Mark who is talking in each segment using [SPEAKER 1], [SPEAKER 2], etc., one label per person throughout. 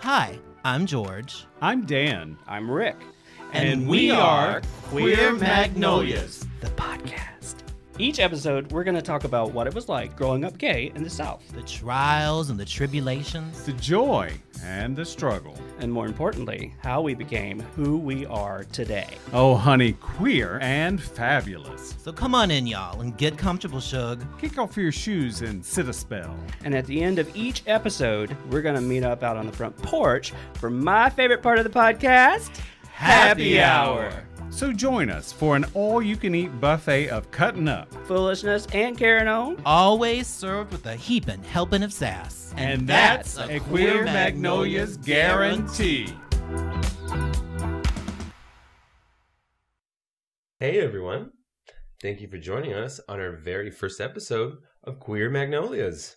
[SPEAKER 1] Hi, I'm George.
[SPEAKER 2] I'm Dan.
[SPEAKER 3] I'm Rick.
[SPEAKER 1] And we are Queer Magnolias, the podcast.
[SPEAKER 3] Each episode, we're going to talk about what it was like growing up gay in the South.
[SPEAKER 1] The trials and the tribulations.
[SPEAKER 2] The joy and the struggle.
[SPEAKER 3] And more importantly, how we became who we are today.
[SPEAKER 2] Oh, honey, queer and fabulous.
[SPEAKER 1] So come on in, y'all, and get comfortable, Shug.
[SPEAKER 2] Kick off your shoes and sit a spell.
[SPEAKER 3] And at the end of each episode, we're going to meet up out on the front porch for my favorite part of the podcast, Happy Hour.
[SPEAKER 2] So join us for an all-you-can-eat buffet of cutting up,
[SPEAKER 3] foolishness, and carrying on.
[SPEAKER 1] Always served with a heaping helping of sass.
[SPEAKER 2] And that's a Queer Magnolias guarantee.
[SPEAKER 4] Hey everyone, thank you for joining us on our very first episode of Queer Magnolias.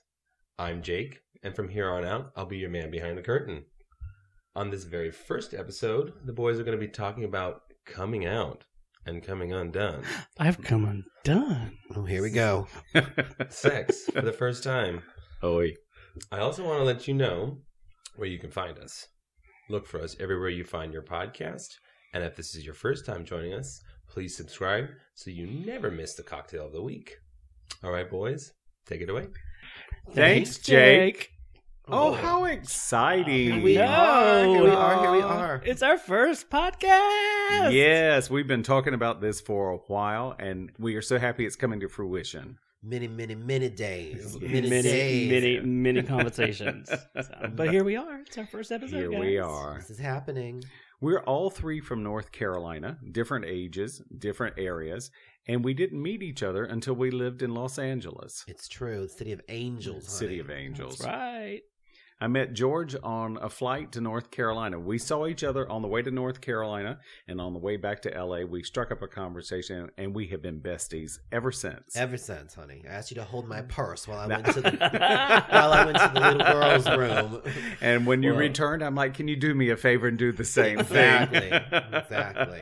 [SPEAKER 4] I'm Jake, and from here on out, I'll be your man behind the curtain. On this very first episode, the boys are going to be talking about coming out and coming undone.
[SPEAKER 3] I've come undone.
[SPEAKER 5] Oh, here we go.
[SPEAKER 4] Sex for the first time.
[SPEAKER 2] Oi.
[SPEAKER 4] I also want to let you know where you can find us. Look for us everywhere you find your podcast. And if this is your first time joining us, please subscribe so you never miss the cocktail of the week. All right, boys, take it away.
[SPEAKER 2] Thanks, Jake. Oh, how exciting.
[SPEAKER 5] Here we are.
[SPEAKER 3] It's our first podcast.
[SPEAKER 2] Yes, we've been talking about this for a while, and we are so happy it's coming to fruition.
[SPEAKER 5] Many days.
[SPEAKER 3] Many conversations. But here we are. It's our first episode,
[SPEAKER 2] Here
[SPEAKER 3] guys.
[SPEAKER 2] we are.
[SPEAKER 5] This is happening.
[SPEAKER 2] We're all three from North Carolina, different ages, different areas, and we didn't meet each other until we lived in Los Angeles.
[SPEAKER 5] It's true. City of Angels, honey.
[SPEAKER 2] City of Angels.
[SPEAKER 3] That's right.
[SPEAKER 2] I met George on a flight to North Carolina. We saw each other on the way to North Carolina, and on the way back to LA, we struck up a conversation, and we have been besties ever since.
[SPEAKER 5] Ever since, honey. I asked you to hold my purse while I went to the little girl's room.
[SPEAKER 2] And when you returned, I'm like, can you do me a favor and do the same thing?
[SPEAKER 5] Exactly.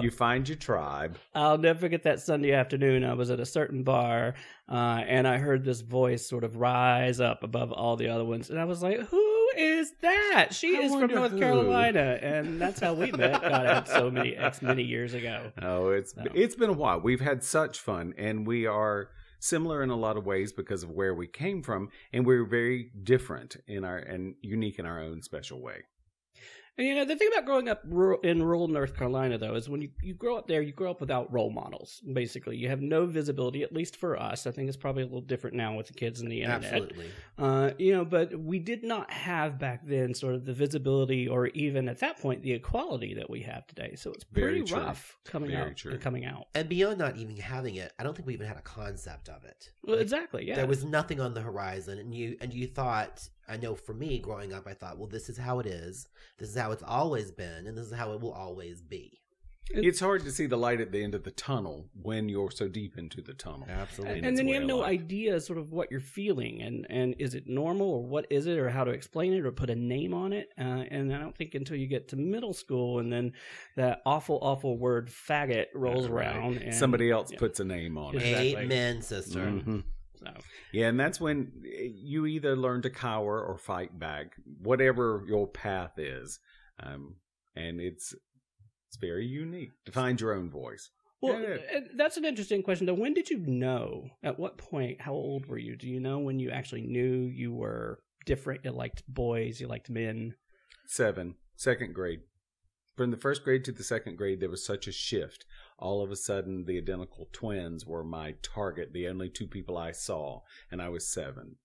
[SPEAKER 2] You find your tribe.
[SPEAKER 3] I'll never forget that Sunday afternoon. I was at a certain bar, and I heard this voice sort of rise up above all the other ones. And I was like, who is that? She is from North Carolina. And that's how we met. God, many years ago.
[SPEAKER 2] Oh, it's been a while. We've had such fun, and we are similar in a lot of ways because of where we came from, and we're very different and unique in our own special way.
[SPEAKER 3] And, the thing about growing up in rural North Carolina, though, is when you grow up there, you grow up without role models, basically. You have no visibility, at least for us. I think it's probably a little different now with the kids and the internet.
[SPEAKER 5] Absolutely.
[SPEAKER 3] But we did not have back then sort of the visibility or even at that point the equality that we have today. So it's pretty rough coming out.
[SPEAKER 5] And beyond not even having it, I don't think we even had a concept of it.
[SPEAKER 3] Well, exactly, yeah.
[SPEAKER 5] There was nothing on the horizon, and you thought, I know for me growing up, I thought, well, this is how it is. This is how it's always been, and this is how it will always be.
[SPEAKER 2] It's hard to see the light at the end of the tunnel when you're so deep into the tunnel.
[SPEAKER 5] Absolutely.
[SPEAKER 3] And then you have no idea sort of what you're feeling, and is it normal, or what is it, or how to explain it, or put a name on it. And I don't think until you get to middle school, and then that awful word faggot rolls around. And
[SPEAKER 2] somebody else puts a name on it.
[SPEAKER 3] Exactly.
[SPEAKER 5] Amen, sister.
[SPEAKER 2] Mm-hmm.
[SPEAKER 3] So.
[SPEAKER 2] Yeah, and that's when you either learn to cower or fight back, whatever your path is. And it's very unique to find your own voice.
[SPEAKER 3] Well, that's an interesting question, though. When did you know? At what point? How old were you? Do you know when you actually knew you were different? You liked boys, you liked men?
[SPEAKER 2] 7, second grade. From the first grade to the second grade, there was such a shift. All of a sudden, the identical twins were my target, the only two people I saw, and I was 7.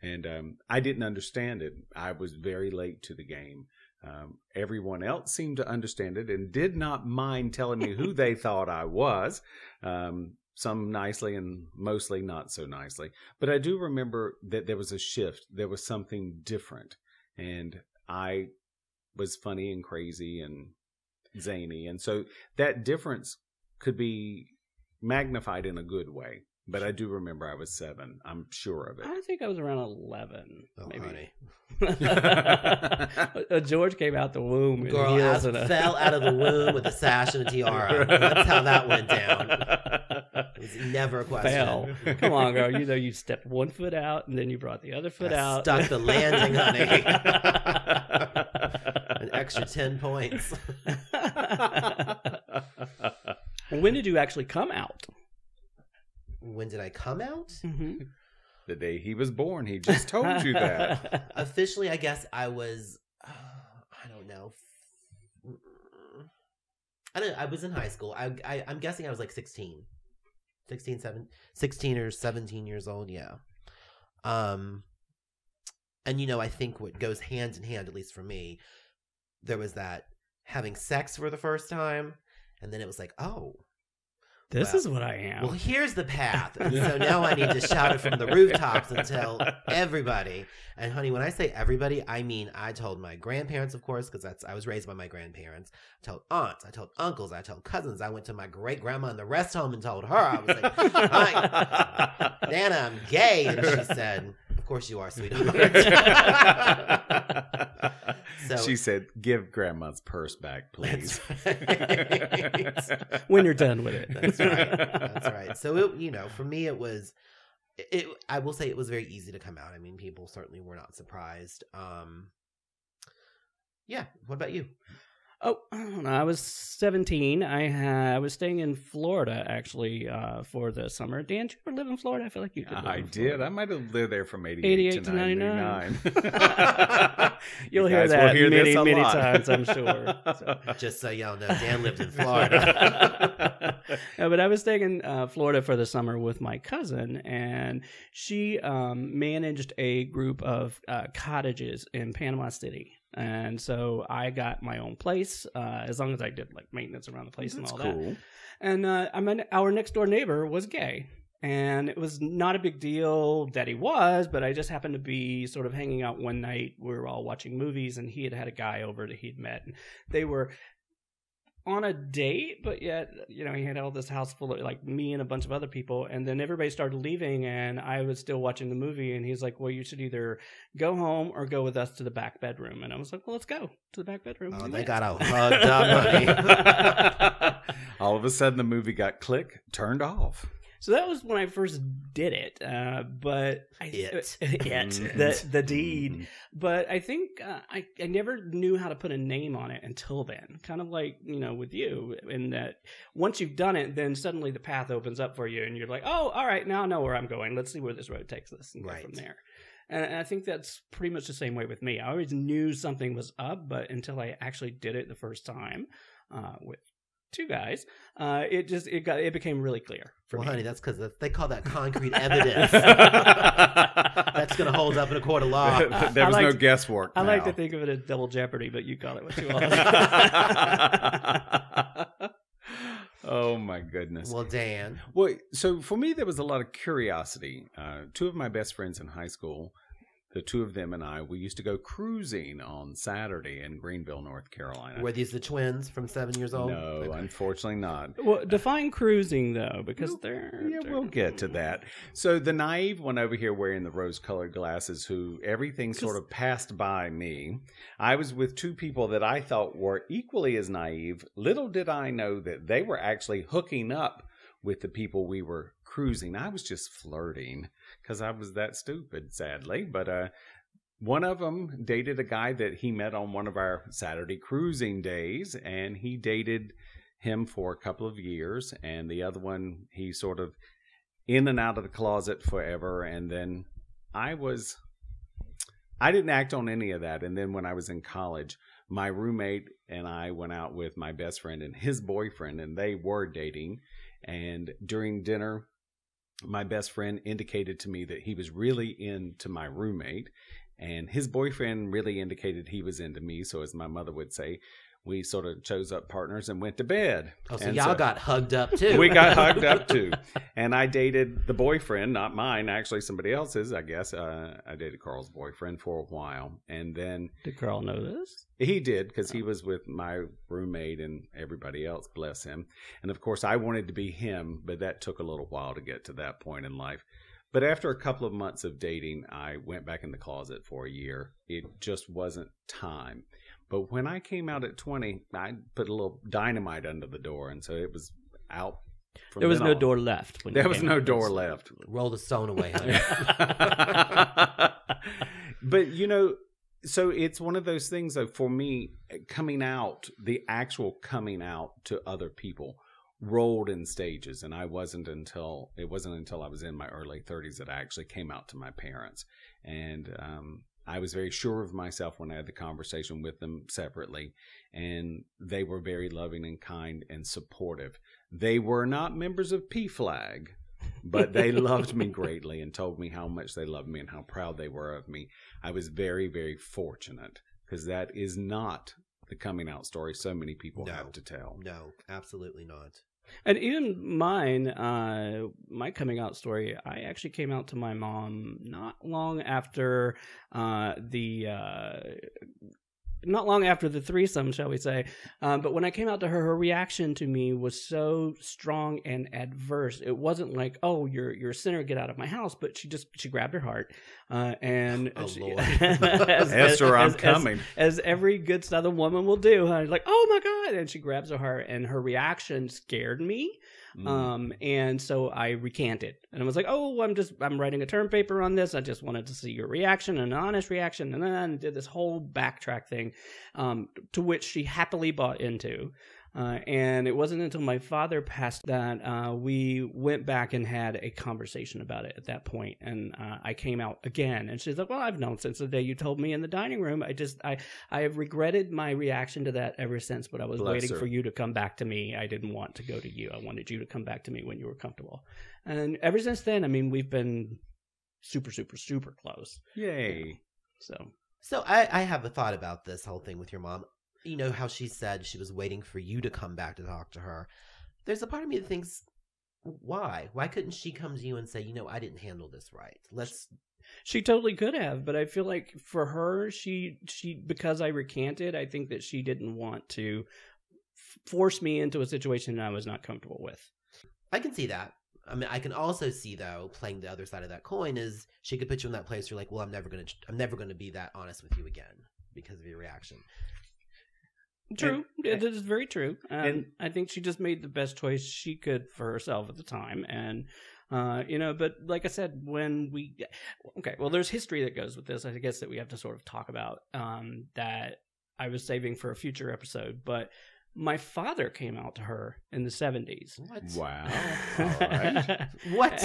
[SPEAKER 2] And I didn't understand it. I was very late to the game. Everyone else seemed to understand it and did not mind telling me who they thought I was, some nicely and mostly not so nicely. But I do remember that there was a shift. There was something different. And I was funny and crazy and zany. And so that difference could be magnified in a good way. But I do remember I was 7. I'm sure of it.
[SPEAKER 3] I think I was around 11.
[SPEAKER 5] Oh,
[SPEAKER 3] maybe.
[SPEAKER 5] Honey.
[SPEAKER 3] George came out the womb.
[SPEAKER 5] Girl, I fell out of the womb with a sash and a tiara. That's how that went down. It's never a question.
[SPEAKER 3] Fell. Come on, girl. You stepped one foot out and then you brought the other foot out.
[SPEAKER 5] Stuck the landing, honey. An extra 10 points.
[SPEAKER 3] When did you actually come out?
[SPEAKER 5] When did I come out?
[SPEAKER 3] Mm-hmm.
[SPEAKER 2] The day he was born. He just told you that.
[SPEAKER 5] Officially, I guess I was, I don't know. I was in high school. I'm guessing I was like 16 or 17 years old. Yeah. And I think what goes hand in hand, at least for me, there was that having sex for the first time. And then it was like, oh,
[SPEAKER 3] this is what I am.
[SPEAKER 5] Well, here's the path. And so now I need to shout it from the rooftops and tell everybody. And honey, when I say everybody, I mean I told my grandparents, of course, because I was raised by my grandparents. I told aunts, I told uncles, I told cousins. I went to my great grandma in the rest home and told her. I was like, hi, Nana, I'm gay. And she said, of course you are, sweetheart. So,
[SPEAKER 2] she said, give grandma's purse back, please.
[SPEAKER 5] Right.
[SPEAKER 3] When you're done with it.
[SPEAKER 5] That's right. That's right. So, for me, it was, I will say it was very easy to come out. I mean, people certainly were not surprised. Yeah. What about you?
[SPEAKER 3] Oh, I don't know. I was 17. I was staying in Florida, actually, for the summer. Dan, did you ever live in Florida? I feel like you did.
[SPEAKER 2] I did. I might have lived there from
[SPEAKER 3] 88
[SPEAKER 2] to
[SPEAKER 3] to
[SPEAKER 2] 99.
[SPEAKER 3] You'll
[SPEAKER 2] You
[SPEAKER 3] hear
[SPEAKER 2] guys will
[SPEAKER 3] that
[SPEAKER 2] hear this a
[SPEAKER 3] many
[SPEAKER 2] lot.
[SPEAKER 3] times, I'm sure. So.
[SPEAKER 5] Just so y'all know, Dan lived in Florida.
[SPEAKER 3] No, but I was staying in Florida for the summer with my cousin, and she managed a group of cottages in Panama City. And so I got my own place, as long as I did like maintenance around the place and all
[SPEAKER 2] cool.
[SPEAKER 3] that. And our next door neighbor was gay. And it was not a big deal that he was, but I just happened to be sort of hanging out one night. We were all watching movies, and he had a guy over that he'd met. And they were on a date, but yet, he had all this house full of like me and a bunch of other people. And then everybody started leaving, and I was still watching the movie. And he's like, well, you should either go home or go with us to the back bedroom. And I was like, well, let's go to the back bedroom.
[SPEAKER 5] Oh, they got all hugged up, honey.
[SPEAKER 2] All of a sudden, the movie got turned off.
[SPEAKER 3] So that was when I first did it, but the deed. But I think I never knew how to put a name on it until then. Kind of like with you, in that once you've done it, then suddenly the path opens up for you, and you're like, oh, all right, now I know where I'm going. Let's see where this road takes us, and go from there. And I think that's pretty much the same way with me. I always knew something was up, but until I actually did it the first time with two guys, it became really clear for me.
[SPEAKER 5] Honey, that's because they call that concrete evidence. That's going to hold up in a court of law.
[SPEAKER 2] There was no guesswork.
[SPEAKER 3] I like to think of it as double jeopardy, but you call it what you want.
[SPEAKER 2] Oh my goodness.
[SPEAKER 5] Well, Dan.
[SPEAKER 2] Well, so for me, there was a lot of curiosity. Two of my best friends in high school, the two of them and I, we used to go cruising on Saturday in Greenville, North Carolina.
[SPEAKER 5] Were these the twins from 7 years old?
[SPEAKER 2] No,
[SPEAKER 5] Okay.
[SPEAKER 2] unfortunately not.
[SPEAKER 3] Well, define cruising, though, because
[SPEAKER 2] we'll get to that. So the naive one over here wearing the rose-colored glasses, who everything sort of passed by me. I was with two people that I thought were equally as naive. Little did I know that they were actually hooking up with the people we were cruising. I was just flirting because I was that stupid, sadly. But one of them dated a guy that he met on one of our Saturday cruising days, and he dated him for a couple of years. And the other one, he sort of in and out of the closet forever. And then I didn't act on any of that. And then when I was in college, my roommate and I went out with my best friend and his boyfriend, and they were dating. And during dinner, my best friend indicated to me that he was really into my roommate, and his boyfriend really indicated he was into me. So as my mother would say, we sort of chose up partners and went to bed.
[SPEAKER 5] Oh, so
[SPEAKER 2] and
[SPEAKER 5] y'all got hugged up too.
[SPEAKER 2] We got hugged up too. And I dated the boyfriend, not mine, actually somebody else's, I guess. I dated Carl's boyfriend for a while. And then...
[SPEAKER 3] Did Carl know this?
[SPEAKER 2] He did, because he was with my roommate and everybody else, bless him. And of course, I wanted to be him, but that took a little while to get to that point in life. But after a couple of months of dating, I went back in the closet for a year. It just wasn't time. But when I came out at 20, I put a little dynamite under the door, and so it was out
[SPEAKER 3] There was no door left.
[SPEAKER 2] There was no door left.
[SPEAKER 5] Roll the stone away, honey.
[SPEAKER 2] But, so it's one of those things, though, for me, coming out, the actual coming out to other people rolled in stages. And it wasn't until I was in my early 30s that I actually came out to my parents. And I was very sure of myself when I had the conversation with them separately. And they were very loving and kind and supportive. They were not members of PFLAG, but they loved me greatly and told me how much they loved me and how proud they were of me. I was very, very fortunate because that is not the coming out story so many people have to tell.
[SPEAKER 5] No, absolutely not.
[SPEAKER 3] And even mine, my coming out story, I actually came out to my mom not long after the threesome, shall we say. But when I came out to her, her reaction to me was so strong and adverse. It wasn't like, "Oh, you're a sinner, get out of my house." But she grabbed her heart. And
[SPEAKER 5] Lord.
[SPEAKER 2] Esther, I'm coming.
[SPEAKER 3] As every good Southern woman will do. Like, "Oh my God." And she grabs her heart, and her reaction scared me. And so I recanted, and I was like, "Oh, I'm writing a term paper on this. I just wanted to see your reaction, an honest reaction." And then did this whole backtrack thing, to which she happily bought into. And it wasn't until my father passed that we went back and had a conversation about it at that point. And I came out again, and she's like, "Well, I've known since the day you told me in the dining room. I have regretted my reaction to that ever since, but I was waiting for you to come back to me. I didn't want to go to you. I wanted you to come back to me when you were comfortable." And ever since then, I mean, we've been super, super, super close.
[SPEAKER 2] Yay.
[SPEAKER 5] So I have a thought about this whole thing with your mom. You know how she said she was waiting for you to come back to talk to her. There's a part of me that thinks, why? Why couldn't she come to you and say, I didn't handle this right?
[SPEAKER 3] She totally could have, but I feel like for her, she because I recanted, I think that she didn't want to force me into a situation that I was not comfortable with.
[SPEAKER 5] I can see that. I mean, I can also see, though, playing the other side of that coin is she could put you in that place where you're like, well, I'm never going to be that honest with you again because of your reaction.
[SPEAKER 3] True. It is very true. And I think she just made the best choice she could for herself at the time. And, but like I said, there's history that goes with this, I guess, that we have to sort of talk about, that I was saving for a future episode. But my father came out to her in the 70s.
[SPEAKER 5] What?
[SPEAKER 2] Wow. All right.
[SPEAKER 5] What?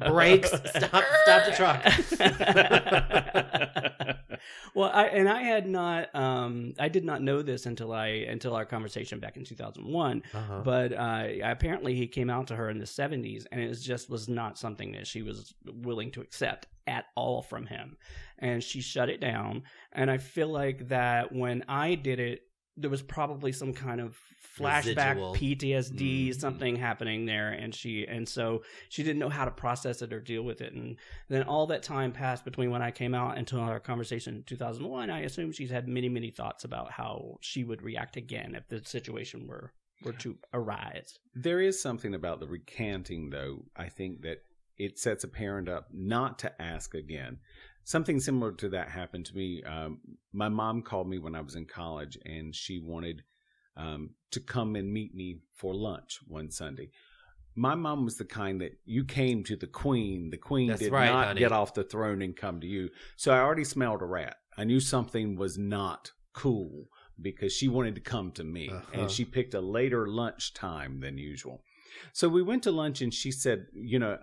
[SPEAKER 5] Brakes. Stop the truck.
[SPEAKER 3] Well, I did not know this until our conversation back in 2001. Uh-huh. But apparently he came out to her in the 70s, and it was not something that she was willing to accept at all from him. And she shut it down. And I feel like that when I did it, there was probably some kind of flashback, residual PTSD, something happening there, and so she didn't know how to process it or deal with it. And then all that time passed between when I came out until our conversation in 2001. I assume she's had many, many thoughts about how she would react again if the situation were to arise. There
[SPEAKER 2] is something about the recanting, though. I think that it sets a parent up not to ask again. Something similar to that happened to me. My mom called me when I was in college, and she wanted to come and meet me for lunch one Sunday. My mom was the kind that you came to the queen. The queen did not get off the throne and come to you. So I already smelled a rat. I knew something was not cool because she wanted to come to me. Uh-huh. And she picked a later lunch time than usual. So we went to lunch, and she said,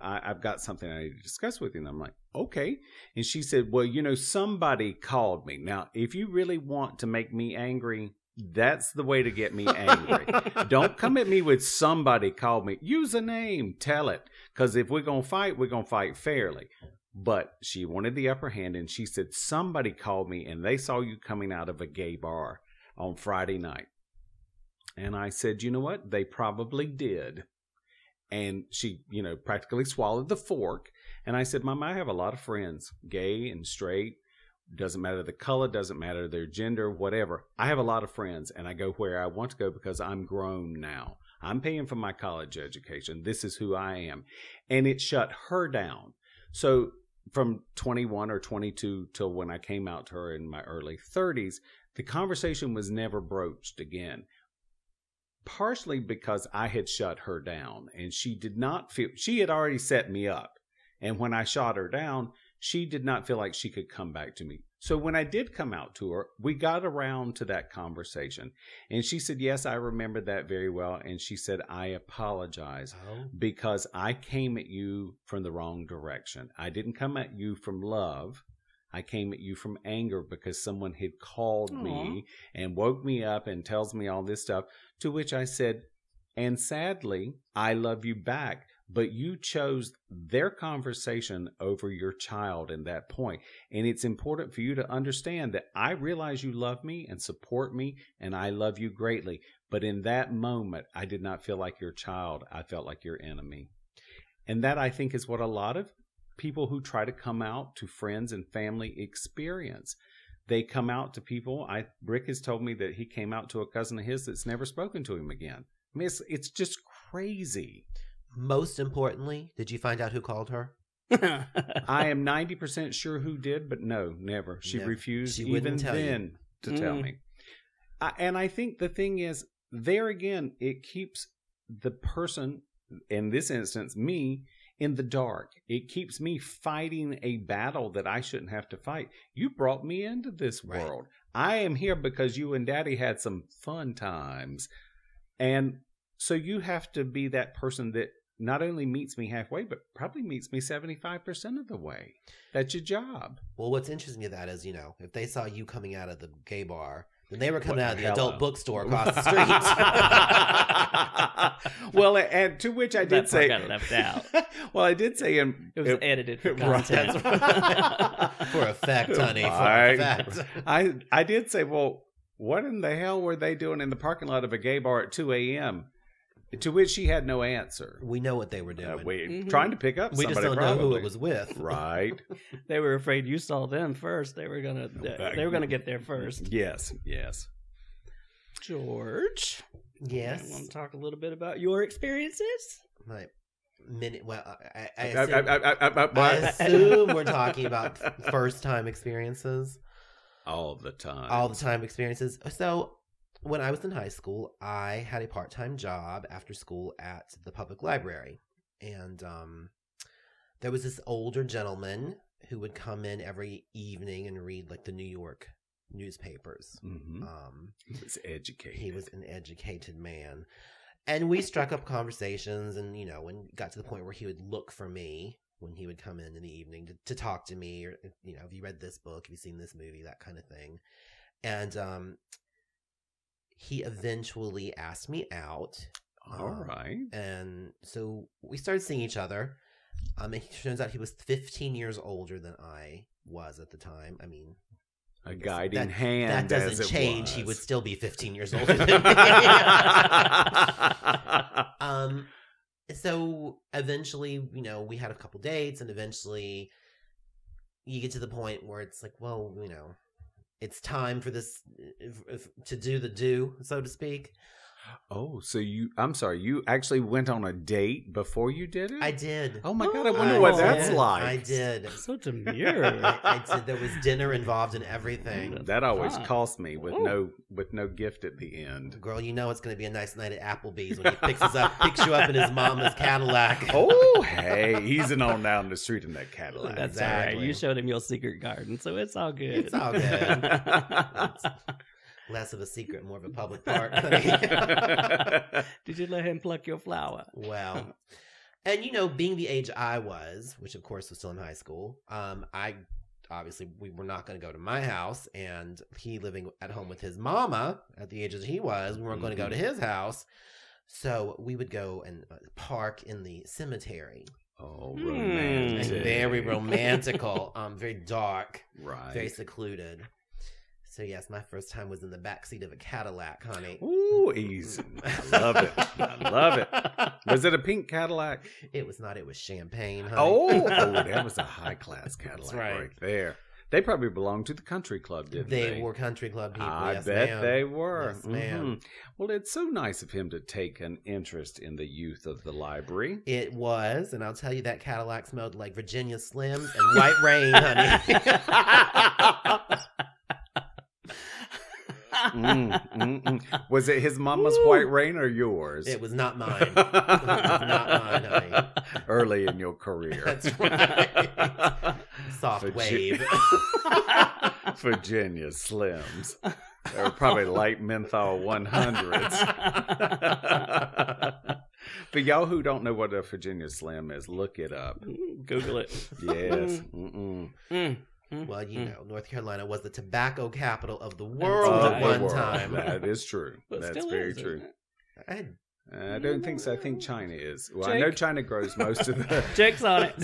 [SPEAKER 2] I've got something I need to discuss with you. And I'm like, okay. And she said, well, somebody called me. Now, if you really want to make me angry, that's the way to get me angry. Don't come at me with somebody called me. Use a name. Tell it. Because if we're going to fight fairly. But she wanted the upper hand, and she said, somebody called me, and they saw you coming out of a gay bar on Friday night. And I said, you know what? They probably did. And she, practically swallowed the fork. And I said, Mom, I have a lot of friends, gay and straight. Doesn't matter the color, doesn't matter their gender, whatever. I have a lot of friends, and I go where I want to go because I'm grown now. I'm paying for my college education. This is who I am. And it shut her down. So from 21 or 22 till when I came out to her in my early 30s, the conversation was never broached again. partially because I had shut her down, and she did not feel, she had already set me up. And when I shot her down, she did not feel like she could come back to me. So when I did come out to her, we got around to that conversation. And she said, yes, I remember that very well. And she said, I apologize because I came at you from the wrong direction. I didn't come at you from love. I came at you from anger because someone had called me and woke me up and tells me all this stuff. To which I said, and sadly, I love you back. But you chose their conversation over your child in that point. And it's important for you to understand that I realize you love me and support me, and I love you greatly. But in that moment, I did not feel like your child. I felt like your enemy. And that, I think, is what a lot of people who try to come out to friends and family experience. They come out to people. Rick has told me that he came out to a cousin of his that's never spoken to him again. I mean, it's just crazy.
[SPEAKER 5] Most importantly, did you find out who called her?
[SPEAKER 2] I am 90% sure who did, but no, never. She refused even then to tell me. And I think the thing is, there again, it keeps the person, in this instance, me, in the dark. It keeps me fighting a battle that I shouldn't have to fight. You brought me into this world. I am here because you and Daddy had some fun times. And so you have to be that person that not only meets me halfway, but probably meets me 75% of the way. That's your job.
[SPEAKER 5] Well, what's interesting to that is, you know, if they saw you coming out of the gay bar, then they were coming out of the adult bookstore across the street.
[SPEAKER 2] Well, and to which I did say,
[SPEAKER 3] got left out.
[SPEAKER 2] Well, I did say,
[SPEAKER 3] it was edited for content.
[SPEAKER 5] For effect, honey. For effect.
[SPEAKER 2] I did say, well, what in the hell were they doing in the parking lot of a gay bar at 2 a.m.? To which she had no answer.
[SPEAKER 5] We know what they were doing.
[SPEAKER 2] Trying to pick up somebody.
[SPEAKER 5] We just don't know who it was with.
[SPEAKER 2] Right.
[SPEAKER 3] They were afraid you saw them first. They were gonna get there first.
[SPEAKER 2] Yes.
[SPEAKER 3] George.
[SPEAKER 5] Yes.
[SPEAKER 3] I want to talk a little bit about your experiences.
[SPEAKER 5] I assume we're talking about first time experiences.
[SPEAKER 2] All the time experiences.
[SPEAKER 5] So when I was in high school, I had a part-time job after school at the public library. And there was this older gentleman who would come in every evening and read like the New York newspapers.
[SPEAKER 2] Mm-hmm. He was educated.
[SPEAKER 5] He was an educated man. And we struck up conversations and, you know, when got to the point where he would look for me when he would come in the evening to talk to me or, you know, have you read this book? Have you seen this movie? That kind of thing. And he eventually asked me out.
[SPEAKER 2] All right.
[SPEAKER 5] And so we started seeing each other. It turns out he was 15 years older than I was at the time. I mean,
[SPEAKER 2] a guiding hand.
[SPEAKER 5] That doesn't change. He would still be 15 years older than me. So eventually, you know, we had a couple dates, and eventually you get to the point where it's like, well, you know, it's time for this to do the do, so to speak.
[SPEAKER 2] Oh, so I'm sorry, you actually went on a date before you did it?
[SPEAKER 5] I did.
[SPEAKER 2] Oh my God, I wonder what that's like.
[SPEAKER 5] I did.
[SPEAKER 3] So demure.
[SPEAKER 5] I did. There was dinner involved in everything.
[SPEAKER 2] That always cost me with no gift at the end.
[SPEAKER 5] Girl, you know it's going to be a nice night at Applebee's when he picks you up in his mama's Cadillac.
[SPEAKER 2] Oh, hey, easing on down the street in that Cadillac.
[SPEAKER 3] That's exactly. All right. You showed him your secret garden, so it's all good.
[SPEAKER 5] It's all good. Less of a secret, more of a public park.
[SPEAKER 3] Did you let him pluck your flower?
[SPEAKER 5] Well, and you know, being the age I was, which of course was still in high school, we were not going to go to my house, and he living at home with his mama at the age as he was, we weren't going to go to his house, so we would go and park in the cemetery.
[SPEAKER 2] Oh, romantic!
[SPEAKER 5] Very romantical. Very dark.
[SPEAKER 2] Right.
[SPEAKER 5] Very secluded. So yes, my first time was in the backseat of a Cadillac, honey.
[SPEAKER 2] Ooh, easy. I love it. I love it. Was it a pink Cadillac?
[SPEAKER 5] It was not. It was champagne, honey.
[SPEAKER 2] Oh, that was a high-class Cadillac right there. They probably belonged to the country club, didn't they?
[SPEAKER 5] They were country club people,
[SPEAKER 2] I bet they were.
[SPEAKER 5] Yes, ma'am.
[SPEAKER 2] Mm-hmm. Well, it's so nice of him to take an interest in the youth of the library.
[SPEAKER 5] It was, and I'll tell you, that Cadillac smelled like Virginia Slims and White Rain, honey.
[SPEAKER 2] Was it his mama's white rain or yours?
[SPEAKER 5] It was not mine. It was not mine, honey.
[SPEAKER 2] Early in your career.
[SPEAKER 5] That's right. Soft wave.
[SPEAKER 2] Virginia Slims. They were probably light menthol 100s. But y'all who don't know what a Virginia Slim is, look it up.
[SPEAKER 3] Google it.
[SPEAKER 2] Yes.
[SPEAKER 5] Well, you know, North Carolina was the tobacco capital of the world at one time.
[SPEAKER 2] That is true.
[SPEAKER 3] But
[SPEAKER 2] That's
[SPEAKER 3] still
[SPEAKER 2] very
[SPEAKER 3] is,
[SPEAKER 2] true.
[SPEAKER 3] isn't
[SPEAKER 2] I don't think so. I think China is. Well, I
[SPEAKER 3] Jake?
[SPEAKER 2] know China grows most of the
[SPEAKER 3] Jake's on it.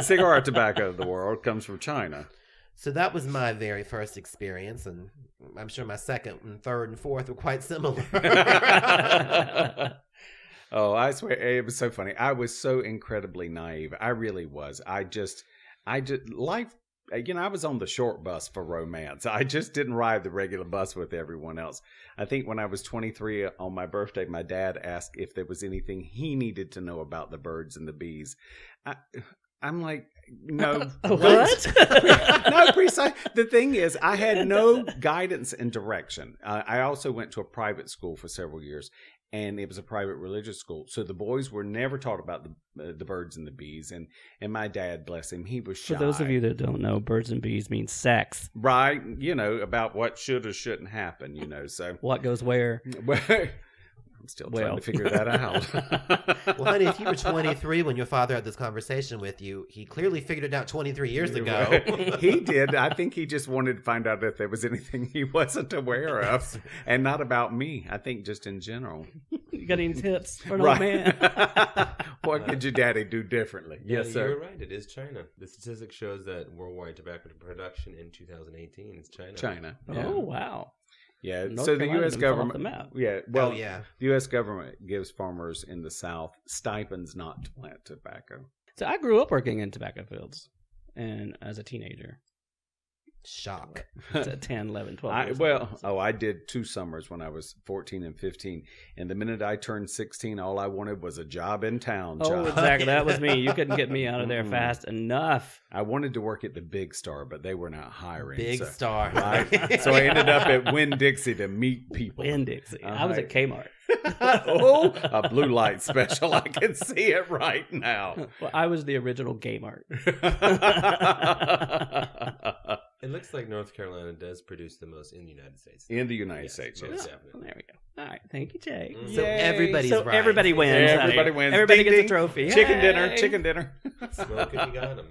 [SPEAKER 2] cigar tobacco of the world comes from China.
[SPEAKER 5] So that was my very first experience, and I'm sure my second and third and fourth were quite similar.
[SPEAKER 2] Oh, I swear, it was so funny. I was so incredibly naive. I really was. I just, life, you know, I was on the short bus for romance. I just didn't ride the regular bus with everyone else. I think when I was 23 on my birthday, my dad asked if there was anything he needed to know about the birds and the bees. I'm like, no.
[SPEAKER 3] What?
[SPEAKER 2] No, precise. The thing is, I had no guidance and direction. I also went to a private school for several years, and it was a private religious school. So the boys were never taught about the birds and the bees. And my dad, bless him, he was shy.
[SPEAKER 3] For those of you that don't know, birds and bees mean sex.
[SPEAKER 2] Right. You know, about what should or shouldn't happen, you know. So
[SPEAKER 3] What goes where?
[SPEAKER 2] Well, I'm still trying to figure that out.
[SPEAKER 5] Well, honey, if you were 23 when your father had this conversation with you, he clearly figured it out 23 years ago.
[SPEAKER 2] He did. I think he just wanted to find out if there was anything he wasn't aware of, and not about me. I think just in general.
[SPEAKER 3] You got any tips for an old man?
[SPEAKER 2] What could your daddy do differently?
[SPEAKER 4] Yeah,
[SPEAKER 2] Yes, sir.
[SPEAKER 4] You're right. It is China. The statistic shows that worldwide tobacco production in 2018 is China.
[SPEAKER 2] China. Yeah.
[SPEAKER 3] Oh, wow.
[SPEAKER 2] Yeah.
[SPEAKER 3] North
[SPEAKER 2] So the
[SPEAKER 3] Carolina
[SPEAKER 2] U.S.
[SPEAKER 3] didn't fall off
[SPEAKER 2] government.
[SPEAKER 3] the map.
[SPEAKER 2] Yeah. Well,
[SPEAKER 5] yeah.
[SPEAKER 2] the U.S. government gives farmers in the South stipends not to plant tobacco.
[SPEAKER 3] So I grew up working in tobacco fields and as a teenager.
[SPEAKER 5] Shock.
[SPEAKER 3] It's at 10, 11, 12 years old.
[SPEAKER 2] I did 2 summers when I was 14 and 15. And the minute I turned 16, all I wanted was a job in town.
[SPEAKER 3] Oh,
[SPEAKER 2] job.
[SPEAKER 3] exactly. That was me. You couldn't get me out of there fast enough.
[SPEAKER 2] I wanted to work at the Big Star, but they were not hiring.
[SPEAKER 5] Big
[SPEAKER 2] so,
[SPEAKER 5] star.
[SPEAKER 2] Right? So I ended up at Winn-Dixie to meet people.
[SPEAKER 3] Winn-Dixie. I was at Kmart.
[SPEAKER 2] Oh, a blue light special. I can see it right now.
[SPEAKER 3] Well, I was the original Kmart.
[SPEAKER 4] It looks like North Carolina does produce the most in the United States.
[SPEAKER 2] In the United States,
[SPEAKER 4] most
[SPEAKER 2] yes.
[SPEAKER 4] definitely.
[SPEAKER 3] Well, there we go. All right. Thank you, Jake.
[SPEAKER 5] So everybody's right.
[SPEAKER 3] Everybody wins.
[SPEAKER 2] Everybody wins.
[SPEAKER 3] Everybody
[SPEAKER 2] Ding,
[SPEAKER 3] gets a
[SPEAKER 2] ding.
[SPEAKER 3] trophy.
[SPEAKER 2] Chicken
[SPEAKER 3] Hey!
[SPEAKER 2] dinner. Chicken dinner.
[SPEAKER 4] Smoke if you got them.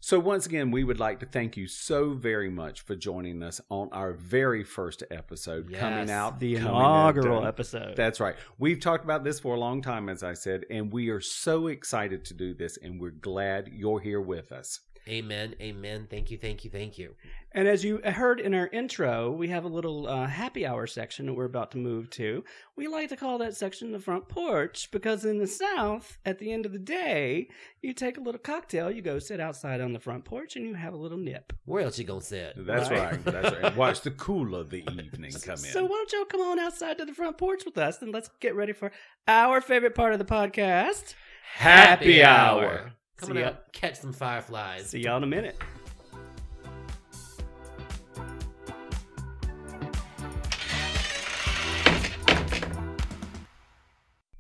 [SPEAKER 2] So once again, we would like to thank you so very much for joining us on our very first episode coming out.
[SPEAKER 3] The inaugural
[SPEAKER 2] done.
[SPEAKER 3] episode.
[SPEAKER 2] That's right. We've talked about this for a long time, as I said, and we are so excited to do this, and we're glad you're here with us.
[SPEAKER 5] Amen. Amen. Thank you. Thank you. Thank you.
[SPEAKER 3] And as you heard in our intro, we have a little happy hour section that we're about to move to. We like to call that section the Front Porch because in the South, at the end of the day, you take a little cocktail, you go sit outside on the front porch, and you have a little nip.
[SPEAKER 5] Where else you gonna sit?
[SPEAKER 2] That's right. That's right. Watch the cool of the evening come in.
[SPEAKER 3] So why don't y'all come on outside to the front porch with us, and let's get ready for our favorite part of the podcast,
[SPEAKER 2] Happy Hour.
[SPEAKER 5] Come on out, catch some fireflies.
[SPEAKER 3] See y'all in a minute.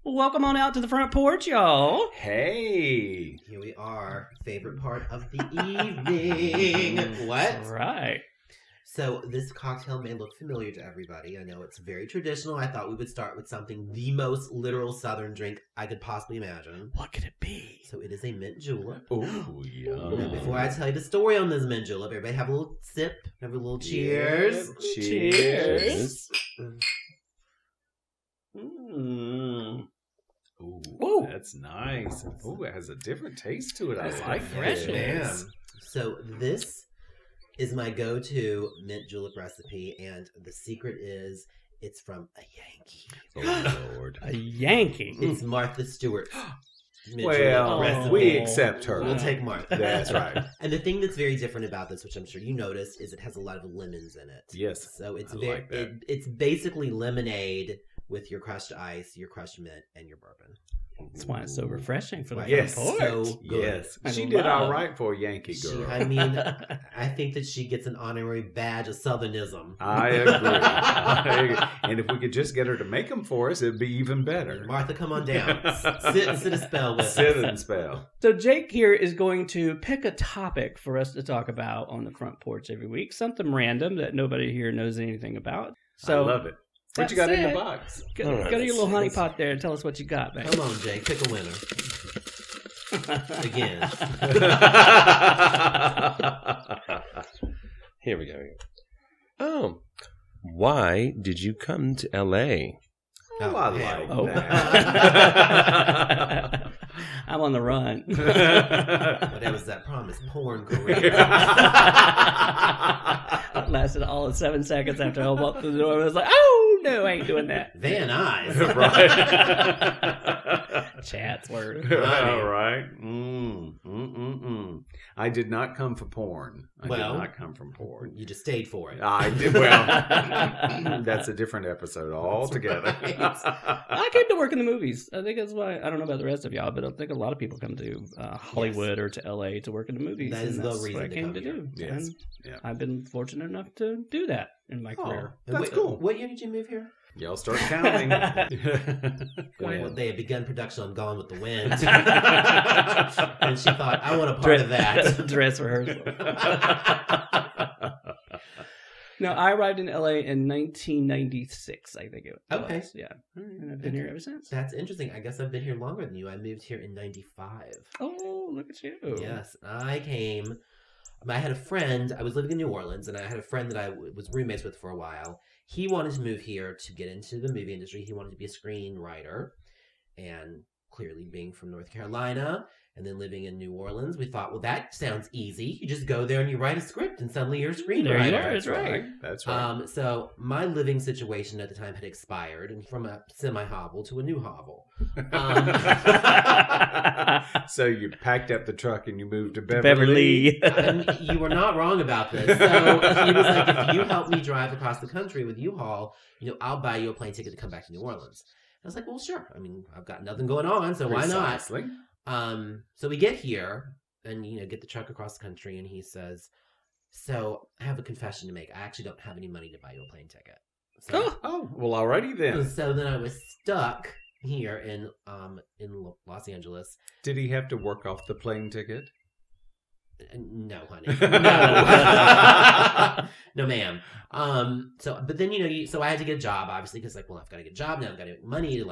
[SPEAKER 3] Welcome on out to the front porch, y'all.
[SPEAKER 2] Hey.
[SPEAKER 5] Here we are. Favorite part of the evening. What?
[SPEAKER 3] All right.
[SPEAKER 5] So this cocktail may look familiar to everybody. I know it's very traditional. I thought we would start with something the most literal Southern drink I could possibly imagine.
[SPEAKER 3] What could it be?
[SPEAKER 5] So it is a mint julep.
[SPEAKER 2] Oh,
[SPEAKER 5] Now,
[SPEAKER 2] yum.
[SPEAKER 5] before I tell you the story on this mint julep, everybody have a little sip, have a little cheers.
[SPEAKER 2] Yeah, cheers.
[SPEAKER 3] Mm.
[SPEAKER 2] Ooh, that's nice. Ooh, it has a different taste to it. I
[SPEAKER 3] That's
[SPEAKER 2] like
[SPEAKER 3] refreshing.
[SPEAKER 2] it.
[SPEAKER 5] Man. So this is my go-to mint julep recipe, and the secret is it's from a Yankee.
[SPEAKER 2] Oh, Lord.
[SPEAKER 3] A Yankee.
[SPEAKER 5] It's Martha Stewart's mint
[SPEAKER 2] Well,
[SPEAKER 5] julep recipe.
[SPEAKER 2] we accept her.
[SPEAKER 5] We'll take Martha.
[SPEAKER 2] That's right.
[SPEAKER 5] And the thing that's very different about this, which I'm sure you noticed, is it has a lot of lemons in it.
[SPEAKER 2] Yes,
[SPEAKER 5] So it's
[SPEAKER 2] I
[SPEAKER 5] very
[SPEAKER 2] like that.
[SPEAKER 5] it's basically lemonade with your crushed ice, your crushed mint, and your bourbon.
[SPEAKER 3] That's why it's so refreshing for the
[SPEAKER 2] Yes.
[SPEAKER 3] Front Porch.
[SPEAKER 5] So good.
[SPEAKER 2] Yes,
[SPEAKER 3] I
[SPEAKER 2] she did
[SPEAKER 3] love-
[SPEAKER 2] all right for a Yankee girl.
[SPEAKER 5] I mean, I think that she gets an honorary badge of Southernism.
[SPEAKER 2] I agree. And if we could just get her to make them for us, it'd be even better.
[SPEAKER 5] Martha, come on down. Sit a spell with
[SPEAKER 2] Sit
[SPEAKER 5] us.
[SPEAKER 2] and spell.
[SPEAKER 3] So Jake here is going to pick a topic for us to talk about on the Front Porch every week. Something random that nobody here knows anything about. So
[SPEAKER 2] I love it. What you got
[SPEAKER 3] that's
[SPEAKER 2] in the
[SPEAKER 3] it.
[SPEAKER 2] box?
[SPEAKER 3] Go,
[SPEAKER 4] All right,
[SPEAKER 3] go to your little
[SPEAKER 4] let's
[SPEAKER 3] honey
[SPEAKER 4] see.
[SPEAKER 3] pot there and tell us what you got, man.
[SPEAKER 5] Come on, Jake. Pick a winner. Again.
[SPEAKER 4] Here we go. Oh, why did you come to L.A.?
[SPEAKER 2] Oh, I
[SPEAKER 5] hell.
[SPEAKER 2] like
[SPEAKER 3] Oh.
[SPEAKER 2] that.
[SPEAKER 3] I'm on the run.
[SPEAKER 5] But that was that promised porn career.
[SPEAKER 3] Lasted all of 7 seconds after I walked through the door. I was like, oh, no, I ain't doing that.
[SPEAKER 5] Van Nuys.
[SPEAKER 3] Chatsworth.
[SPEAKER 2] All right. I did not come for porn. I
[SPEAKER 5] Well,
[SPEAKER 2] did not come from porn.
[SPEAKER 5] You just stayed for it.
[SPEAKER 2] I did. Well, that's a different episode altogether.
[SPEAKER 3] I came to work in the movies. I think that's why, I don't know about the rest of y'all, but I think a lot of people come to Hollywood or to LA to work in the movies.
[SPEAKER 5] That is
[SPEAKER 3] and
[SPEAKER 5] the
[SPEAKER 3] that's
[SPEAKER 5] reason
[SPEAKER 3] what I
[SPEAKER 5] to
[SPEAKER 3] came
[SPEAKER 5] come
[SPEAKER 3] to
[SPEAKER 5] here.
[SPEAKER 3] do.
[SPEAKER 2] Yes.
[SPEAKER 3] And
[SPEAKER 2] Yeah.
[SPEAKER 3] I've been fortunate enough to do that in my career.
[SPEAKER 5] And
[SPEAKER 2] That's cool.
[SPEAKER 5] What year did you move here?
[SPEAKER 2] Y'all start counting. Go
[SPEAKER 5] Well,
[SPEAKER 2] ahead.
[SPEAKER 5] they had begun production on Gone with the Wind. And she thought, I want a part of that.
[SPEAKER 3] Dress rehearsal. No, I arrived in LA in 1996, I think it was.
[SPEAKER 5] Okay.
[SPEAKER 3] Yeah. And I've been here ever since.
[SPEAKER 5] That's interesting. I guess I've been here longer than you. I moved here in 95.
[SPEAKER 3] Oh, look at you.
[SPEAKER 5] Yes, I came. I had a friend. I was living in New Orleans, and I had a friend that I was roommates with for a while. He wanted to move here to get into the movie industry. He wanted to be a screenwriter, and clearly being from North Carolina and then living in New Orleans, we thought, well, that sounds easy. You just go there and you write a script, and suddenly you're a screenwriter.
[SPEAKER 3] There you are.
[SPEAKER 2] That's
[SPEAKER 3] That's right.
[SPEAKER 2] right. That's right.
[SPEAKER 5] So my living situation at the time had expired, and from a semi-hovel to a new hovel.
[SPEAKER 2] So you packed up the truck and you moved to Beverly.
[SPEAKER 5] And you were not wrong about this. So he was like, if you help me drive across the country with U-Haul, I'll buy you a plane ticket to come back to New Orleans. I was like, well, sure. I mean, I've got nothing going on, so why not?
[SPEAKER 2] Precisely.
[SPEAKER 5] So we get here and, get the truck across the country, and he says, so I have a confession to make. I actually don't have any money to buy you a plane ticket. So,
[SPEAKER 2] Oh, well, alrighty then.
[SPEAKER 5] so then I was stuck here in Los Angeles.
[SPEAKER 2] Did he have to work off the plane ticket?
[SPEAKER 5] No, honey. No, ma'am. But then, so I had to get a job, obviously, because, I've got to get a job now. I've got to get money to,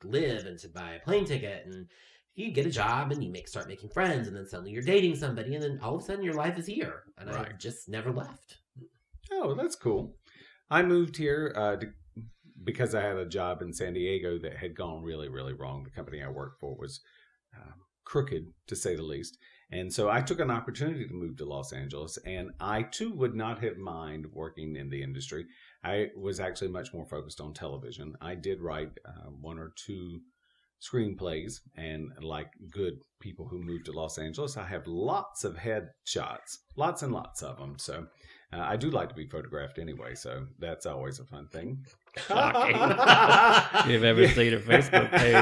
[SPEAKER 5] live and to buy a plane ticket. And you get a job and you start making friends, and then suddenly you're dating somebody, and then all of a sudden your life is here. And I
[SPEAKER 2] Right.
[SPEAKER 5] just never left.
[SPEAKER 2] Oh, that's cool. I moved here because I had a job in San Diego that had gone really, really wrong. The company I worked for was crooked, to say the least. And so I took an opportunity to move to Los Angeles, and I too would not have minded working in the industry. I was actually much more focused on television. I did write 1 or 2 screenplays, and like good people who moved to Los Angeles, I have lots of headshots, lots and lots of them. So I do like to be photographed anyway, so that's always a fun thing.
[SPEAKER 3] Shocking. If you've ever seen her Facebook page,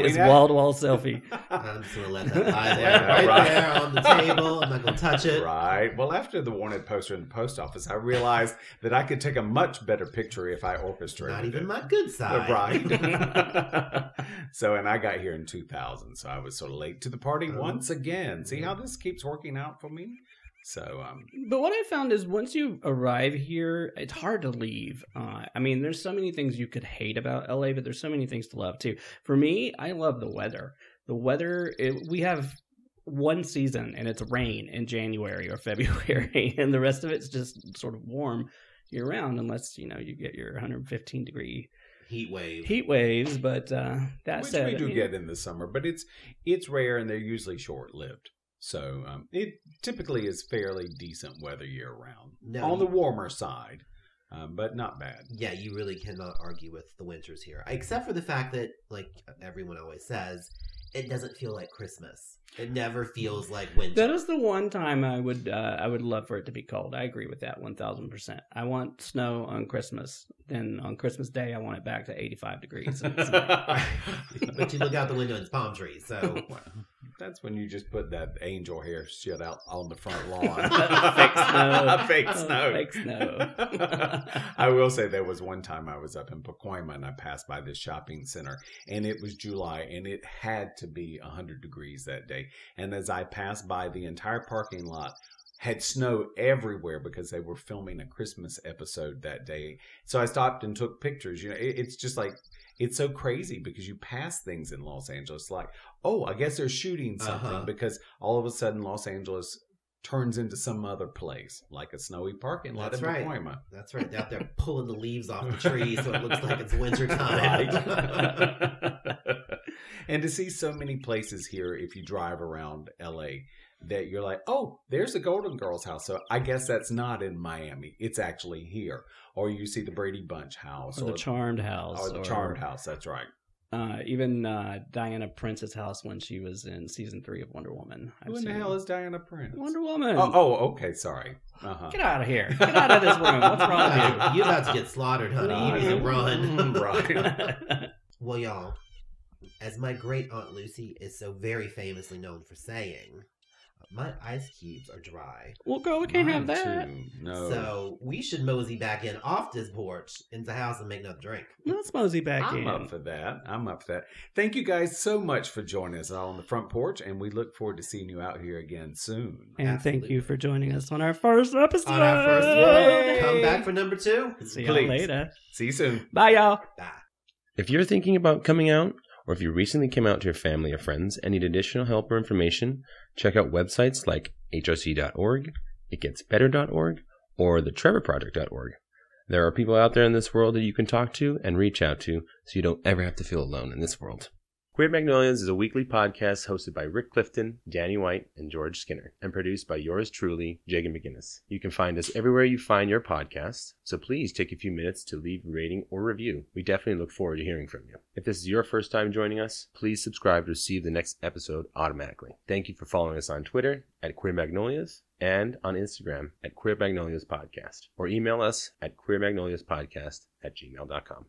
[SPEAKER 3] it's
[SPEAKER 2] that-
[SPEAKER 3] wall-to-wall selfie.
[SPEAKER 5] I'm just going to let that lie there,
[SPEAKER 2] Yeah, right.
[SPEAKER 5] there on the table. I'm not going to touch it.
[SPEAKER 2] Right. Well, after the wanted poster in the post office, I realized that I could take a much better picture if I orchestrated
[SPEAKER 5] Not even
[SPEAKER 2] it.
[SPEAKER 5] my good side.
[SPEAKER 2] Right. So, and I got here in 2000, so I was sort of late to the party once again. See how this keeps working out for me? So,
[SPEAKER 3] But what I found is once you arrive here, it's hard to leave. I mean, there's so many things you could hate about LA, but there's so many things to love too. For me, I love the weather. The weather, we have one season, and it's rain in January or February, and the rest of it's just sort of warm year round, unless you get your 115-degree
[SPEAKER 5] Heat wave.
[SPEAKER 3] heat waves. But that
[SPEAKER 2] which
[SPEAKER 3] said,
[SPEAKER 2] we do get in the summer, but it's rare and they're usually short-lived. So it typically is fairly decent weather year round.
[SPEAKER 5] No,
[SPEAKER 2] On the warmer side, but not bad.
[SPEAKER 5] Yeah, you really cannot argue with the winters here, except for the fact that, like everyone always says, it doesn't feel like Christmas. It never feels like winter.
[SPEAKER 3] That is the one time I would love for it to be cold. I agree with that 1,000%. I want snow on Christmas. Then on Christmas Day, I want it back to 85 degrees.
[SPEAKER 5] But you look out the window and it's palm trees, so...
[SPEAKER 2] That's when you just put that angel hair shit out on the front lawn.
[SPEAKER 3] Fake snow.
[SPEAKER 2] Fake snow. I will say there was one time I was up in Pacoima and I passed by this shopping center and it was July and it had to be 100 degrees that day. And as I passed by, the entire parking lot had snow everywhere because they were filming a Christmas episode that day. So I stopped and took pictures. You know, it's just like, it's so crazy because you pass things in Los Angeles like, oh, I guess they're shooting something because all of a sudden Los Angeles turns into some other place, like a snowy parking lot in Pacoima.
[SPEAKER 5] That's right. They're out there pulling the leaves off the trees so it looks like it's wintertime.
[SPEAKER 2] Right. And to see so many places here, if you drive around LA, that you're like, oh, there's the Golden Girls house. So I guess that's not in Miami. It's actually here. Or you see the Brady Bunch house.
[SPEAKER 3] Or the Charmed house.
[SPEAKER 2] Or the Charmed house, that's right.
[SPEAKER 3] Even Diana Prince's house when she was in season 3 of Wonder Woman.
[SPEAKER 2] Who in the hell is Diana Prince?
[SPEAKER 3] Wonder Woman.
[SPEAKER 2] Oh, okay, sorry.
[SPEAKER 3] Get out of here. Get out of this room. What's wrong with you?
[SPEAKER 5] You're about to get slaughtered, honey. You need to run.
[SPEAKER 2] Right.
[SPEAKER 5] Well, y'all, as my great Aunt Lucy is so very famously known for saying, my ice cubes are dry.
[SPEAKER 3] Well, girl, we can't have that.
[SPEAKER 2] Too. No.
[SPEAKER 5] So we should mosey back in off this porch into the house and make another drink.
[SPEAKER 3] Let's mosey back in.
[SPEAKER 2] I'm up for that. Thank you guys so much for joining us on the Front Porch, and we look forward to seeing you out here again soon.
[SPEAKER 3] And
[SPEAKER 5] Absolutely.
[SPEAKER 3] thank you for joining us on our first episode.
[SPEAKER 5] On our first one. Come back for number 2.
[SPEAKER 3] See y'all later.
[SPEAKER 2] See you soon.
[SPEAKER 3] Bye, y'all.
[SPEAKER 5] Bye.
[SPEAKER 4] If you're thinking about coming out, or if you recently came out to your family or friends and need additional help or information, check out websites like hrc.org, itgetsbetter.org, or thetrevorproject.org. There are people out there in this world that you can talk to and reach out to so you don't ever have to feel alone in this world. Queer Magnolias is a weekly podcast hosted by Rick Clifton, Danny White, and George Skinner, and produced by yours truly, Jagan McGinnis. You can find us everywhere you find your podcasts, so please take a few minutes to leave a rating or review. We definitely look forward to hearing from you. If this is your first time joining us, please subscribe to receive the next episode automatically. Thank you for following us on Twitter at Queer Magnolias and on Instagram at Queer Magnolias Podcast, or email us at queermagnoliaspodcast@gmail.com.